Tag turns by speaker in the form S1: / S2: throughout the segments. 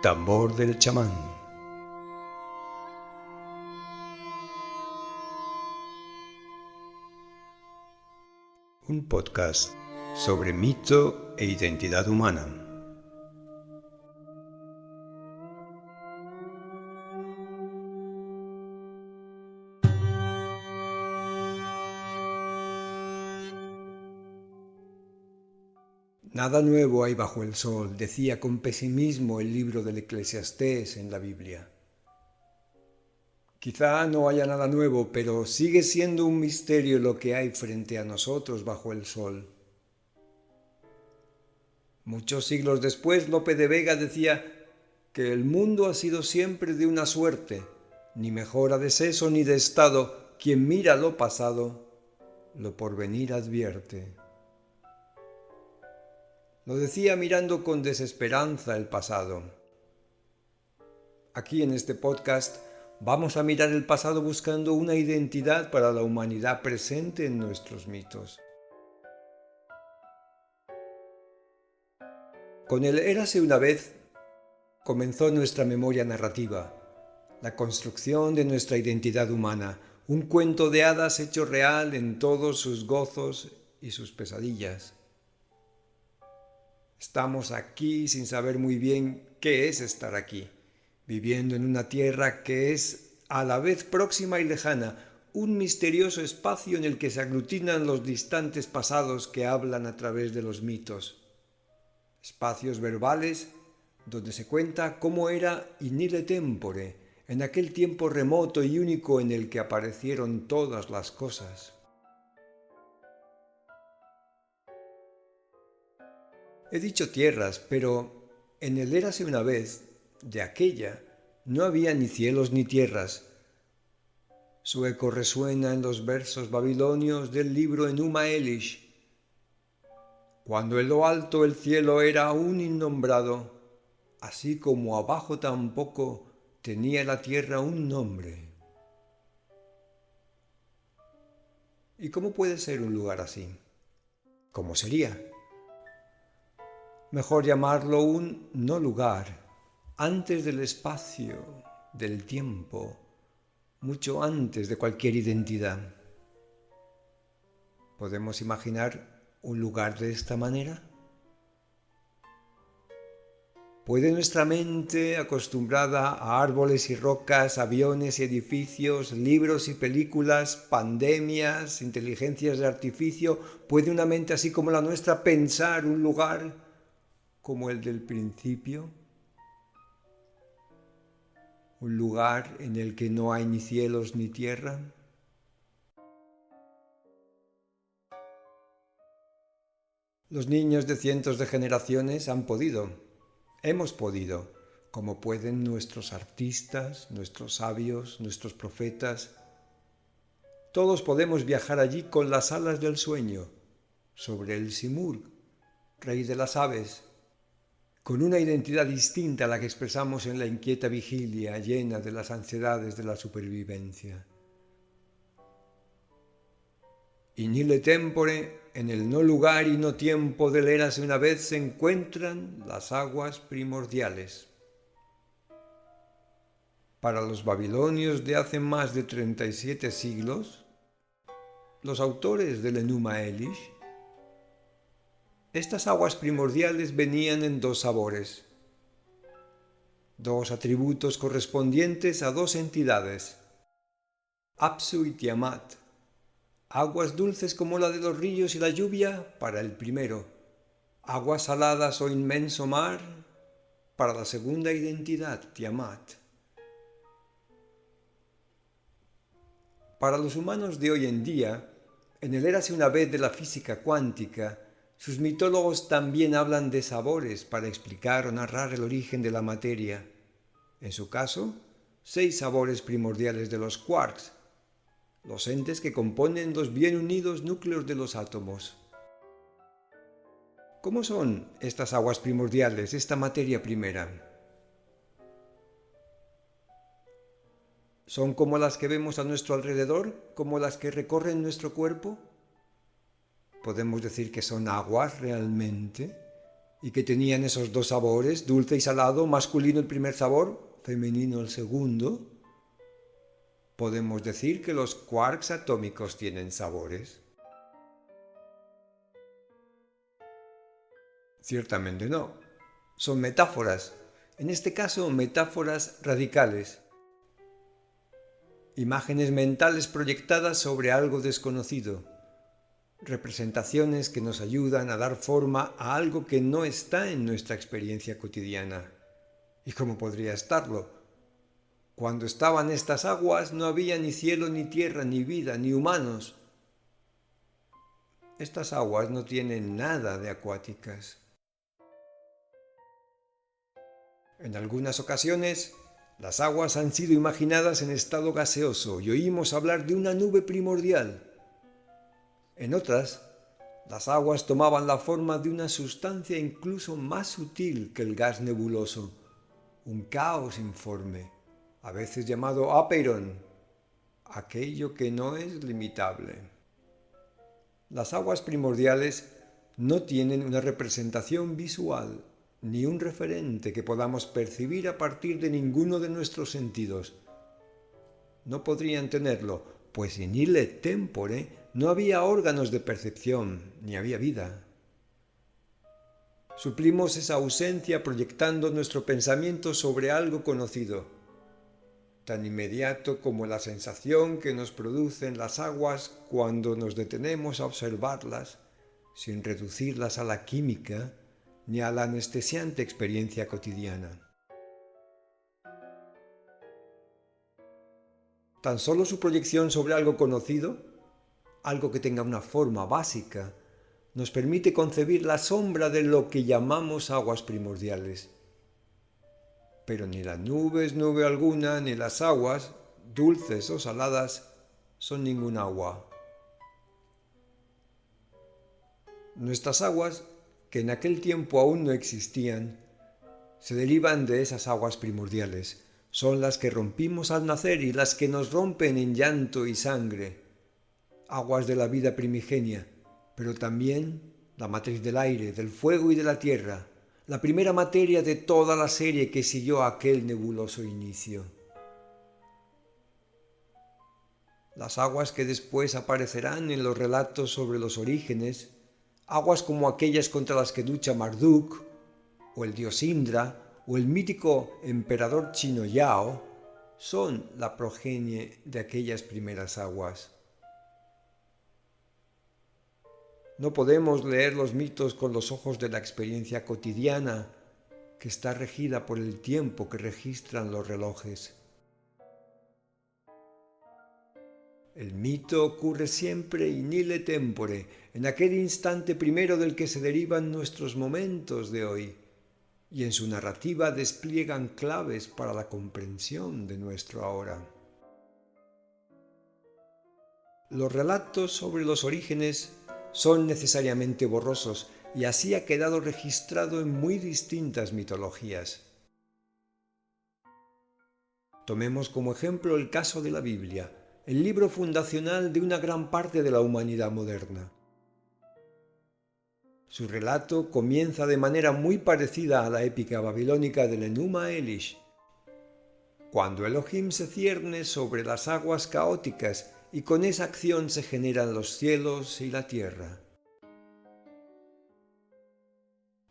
S1: Tambor del chamán. Un podcast sobre mito e identidad humana. Nada nuevo hay bajo el sol, decía con pesimismo el libro del Eclesiastés en la Biblia. Quizá no haya nada nuevo, pero sigue siendo un misterio lo que hay frente a nosotros bajo el sol. Muchos siglos después, Lope de Vega decía que el mundo ha sido siempre de una suerte, ni mejora de seso ni de estado, quien mira lo pasado, lo porvenir advierte. Lo decía mirando con desesperanza el pasado. Aquí en este podcast vamos a mirar el pasado buscando una identidad para la humanidad presente en nuestros mitos. Con el Érase una vez comenzó nuestra memoria narrativa, la construcción de nuestra identidad humana, un cuento de hadas hecho real en todos sus gozos y sus pesadillas. Estamos aquí sin saber muy bien qué es estar aquí, viviendo en una tierra que es a la vez próxima y lejana, un misterioso espacio en el que se aglutinan los distantes pasados que hablan a través de los mitos. Espacios verbales donde se cuenta cómo era in nihil tempore, en aquel tiempo remoto y único en el que aparecieron todas las cosas. He dicho tierras, pero en el Érase una vez, de aquella, no había ni cielos ni tierras. Su eco resuena en los versos babilonios del libro Enuma Elish. Cuando en lo alto el cielo era aún innombrado, así como abajo tampoco tenía la tierra un nombre. ¿Y cómo puede ser un lugar así? ¿Cómo sería? Mejor llamarlo un no lugar, antes del espacio, del tiempo, mucho antes de cualquier identidad. ¿Podemos imaginar un lugar de esta manera? ¿Puede nuestra mente, acostumbrada a árboles y rocas, aviones y edificios, libros y películas, pandemias, inteligencias de artificio, puede una mente así como la nuestra pensar un lugar como el del principio? ¿Un lugar en el que no hay ni cielos ni tierra? Los niños de cientos de generaciones han podido, hemos podido, como pueden nuestros artistas, nuestros sabios, nuestros profetas. Todos podemos viajar allí con las alas del sueño, sobre el Simurg, rey de las aves, con una identidad distinta a la que expresamos en la inquieta vigilia llena de las ansiedades de la supervivencia. In nihil tempore, en el no lugar y no tiempo del Érase una vez se encuentran las aguas primordiales. Para los babilonios de hace más de 37 siglos, los autores del Enuma Elish, estas aguas primordiales venían en dos sabores, dos atributos correspondientes a dos entidades, Apsu y Tiamat, aguas dulces como la de los ríos y la lluvia para el primero, aguas saladas o inmenso mar para la segunda identidad, Tiamat. Para los humanos de hoy en día, en el Érase una vez de la física cuántica, sus mitólogos también hablan de sabores para explicar o narrar el origen de la materia. En su caso, 6 sabores primordiales de los quarks, los entes que componen los bien unidos núcleos de los átomos. ¿Cómo son estas aguas primordiales, esta materia primera? ¿Son como las que vemos a nuestro alrededor, como las que recorren nuestro cuerpo? ¿Podemos decir que son aguas realmente? y que tenían esos dos sabores, dulce y salado, masculino el primer sabor, femenino el segundo, podemos decir que los quarks atómicos tienen sabores. Ciertamente no. Son metáforas, en este caso metáforas radicales. Imágenes mentales proyectadas sobre algo desconocido. Representaciones que nos ayudan a dar forma a algo que no está en nuestra experiencia cotidiana. ¿Y cómo podría estarlo? Cuando estaban estas aguas no había ni cielo, ni tierra, ni vida, ni humanos. Estas aguas no tienen nada de acuáticas. En algunas ocasiones, las aguas han sido imaginadas en estado gaseoso y oímos hablar de una nube primordial. En otras, las aguas tomaban la forma de una sustancia incluso más sutil que el gas nebuloso, un caos informe, a veces llamado apeiron, aquello que no es limitable. Las aguas primordiales no tienen una representación visual, ni un referente que podamos percibir a partir de ninguno de nuestros sentidos. No podrían tenerlo, pues in ille tempore no había órganos de percepción, ni había vida. Suplimos esa ausencia proyectando nuestro pensamiento sobre algo conocido, tan inmediato como la sensación que nos producen las aguas cuando nos detenemos a observarlas, sin reducirlas a la química ni a la anestesiante experiencia cotidiana. Tan solo su proyección sobre algo conocido, algo que tenga una forma básica, nos permite concebir la sombra de lo que llamamos aguas primordiales. Pero ni la nube es nube alguna, ni las aguas, dulces o saladas, son ningún agua. Nuestras aguas, que en aquel tiempo aún no existían, se derivan de esas aguas primordiales. Son las que rompimos al nacer y las que nos rompen en llanto y sangre. Aguas de la vida primigenia, pero también la matriz del aire, del fuego y de la tierra, la primera materia de toda la serie que siguió a aquel nebuloso inicio. Las aguas que después aparecerán en los relatos sobre los orígenes, aguas como aquellas contra las que lucha Marduk, o el dios Indra, o el mítico emperador chino Yao, son la progenie de aquellas primeras aguas. No podemos leer los mitos con los ojos de la experiencia cotidiana, que está regida por el tiempo que registran los relojes. El mito ocurre siempre in ille tempore, en aquel instante primero del que se derivan nuestros momentos de hoy, y en su narrativa despliegan claves para la comprensión de nuestro ahora. Los relatos sobre los orígenes son necesariamente borrosos, y así ha quedado registrado en muy distintas mitologías. Tomemos como ejemplo el caso de la Biblia, el libro fundacional de una gran parte de la humanidad moderna. Su relato comienza de manera muy parecida a la épica babilónica del Enuma Elish, cuando Elohim se cierne sobre las aguas caóticas y con esa acción se generan los cielos y la tierra.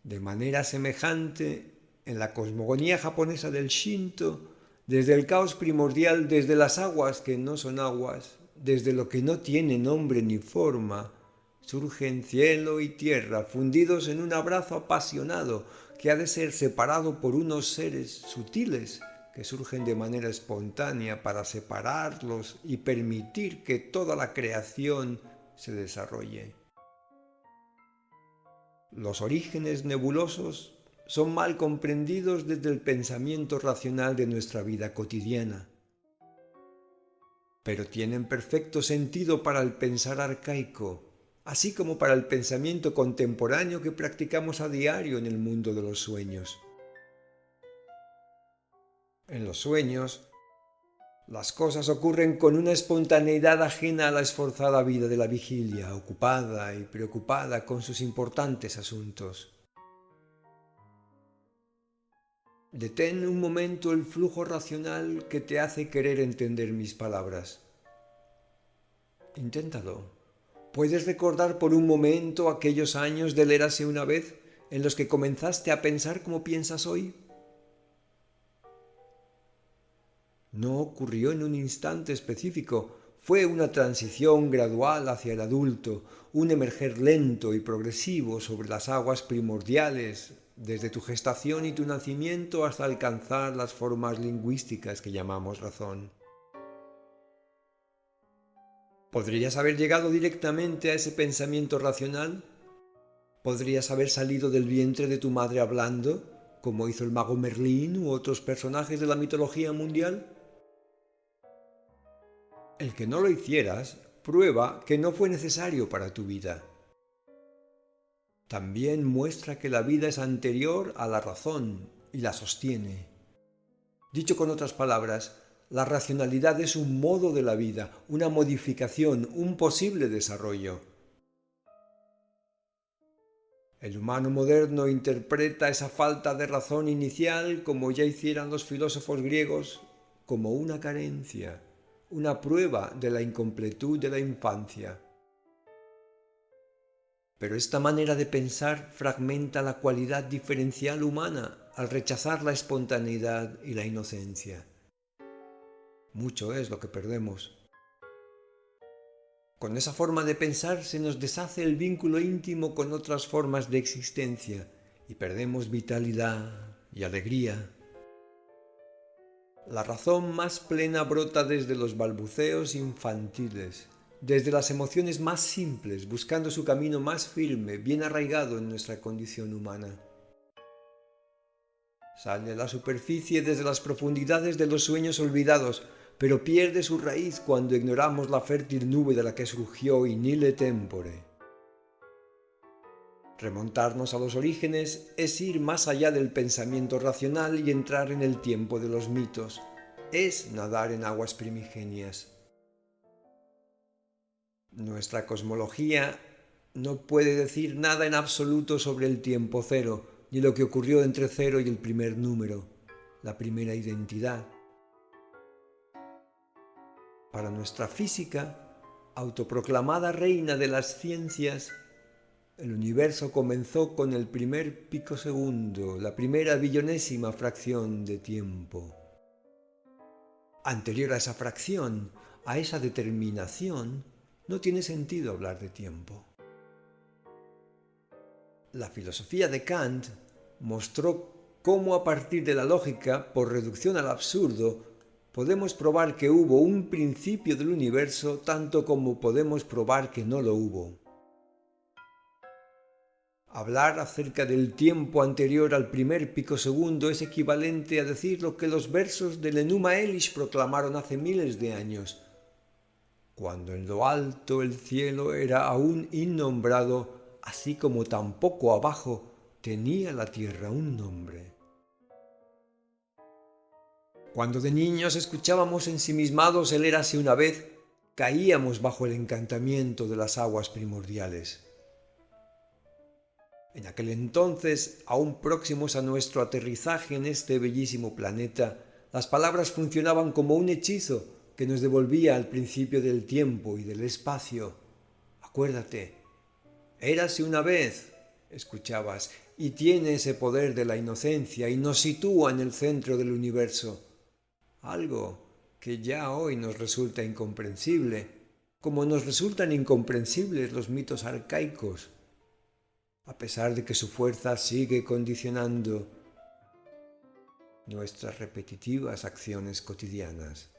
S1: De manera semejante, en la cosmogonía japonesa del Shinto, desde el caos primordial, desde las aguas que no son aguas, desde lo que no tiene nombre ni forma, surgen cielo y tierra fundidos en un abrazo apasionado que ha de ser separado por unos seres sutiles que surgen de manera espontánea para separarlos y permitir que toda la creación se desarrolle. Los orígenes nebulosos son mal comprendidos desde el pensamiento racional de nuestra vida cotidiana, pero tienen perfecto sentido para el pensar arcaico, así como para el pensamiento contemporáneo que practicamos a diario en el mundo de los sueños. En los sueños, las cosas ocurren con una espontaneidad ajena a la esforzada vida de la vigilia, ocupada y preocupada con sus importantes asuntos. Detén un momento el flujo racional que te hace querer entender mis palabras. Inténtalo. ¿Puedes recordar por un momento aquellos años del Érase una vez en los que comenzaste a pensar como piensas hoy? No ocurrió en un instante específico, fue una transición gradual hacia el adulto, un emerger lento y progresivo sobre las aguas primordiales, desde tu gestación y tu nacimiento hasta alcanzar las formas lingüísticas que llamamos razón. ¿Podrías haber llegado directamente a ese pensamiento racional? ¿Podrías haber salido del vientre de tu madre hablando, como hizo el mago Merlín u otros personajes de la mitología mundial? El que no lo hicieras prueba que no fue necesario para tu vida. También muestra que la vida es anterior a la razón y la sostiene. Dicho con otras palabras, la racionalidad es un modo de la vida, una modificación, un posible desarrollo. El humano moderno interpreta esa falta de razón inicial, como ya hicieran los filósofos griegos, como una carencia, una prueba de la incompletud de la infancia. Pero esta manera de pensar fragmenta la cualidad diferencial humana al rechazar la espontaneidad y la inocencia. Mucho es lo que perdemos. Con esa forma de pensar se nos deshace el vínculo íntimo con otras formas de existencia y perdemos vitalidad y alegría. La razón más plena brota desde los balbuceos infantiles, desde las emociones más simples, buscando su camino más firme, bien arraigado en nuestra condición humana. Sale a la superficie desde las profundidades de los sueños olvidados, pero pierde su raíz cuando ignoramos la fértil nube de la que surgió in ille tempore. Remontarnos a los orígenes es ir más allá del pensamiento racional y entrar en el tiempo de los mitos. Es nadar en aguas primigenias. Nuestra cosmología no puede decir nada en absoluto sobre el tiempo cero, ni lo que ocurrió entre cero y el primer número, la primera identidad. Para nuestra física, autoproclamada reina de las ciencias, el universo comenzó con el primer picosegundo, la primera billonésima fracción de tiempo. Anterior a esa fracción, a esa determinación, no tiene sentido hablar de tiempo. La filosofía de Kant mostró cómo a partir de la lógica, por reducción al absurdo, podemos probar que hubo un principio del universo tanto como podemos probar que no lo hubo. Hablar acerca del tiempo anterior al primer picosegundo es equivalente a decir lo que los versos del Enuma Elish proclamaron hace miles de años, cuando en lo alto el cielo era aún innombrado, así como tampoco abajo tenía la tierra un nombre. Cuando de niños escuchábamos ensimismados el Érase una vez, caíamos bajo el encantamiento de las aguas primordiales. En aquel entonces, aún próximos a nuestro aterrizaje en este bellísimo planeta, las palabras funcionaban como un hechizo que nos devolvía al principio del tiempo y del espacio. Acuérdate, érase una vez, escuchabas, y tiene ese poder de la inocencia y nos sitúa en el centro del universo. Algo que ya hoy nos resulta incomprensible, como nos resultan incomprensibles los mitos arcaicos, a pesar de que su fuerza sigue condicionando nuestras repetitivas acciones cotidianas.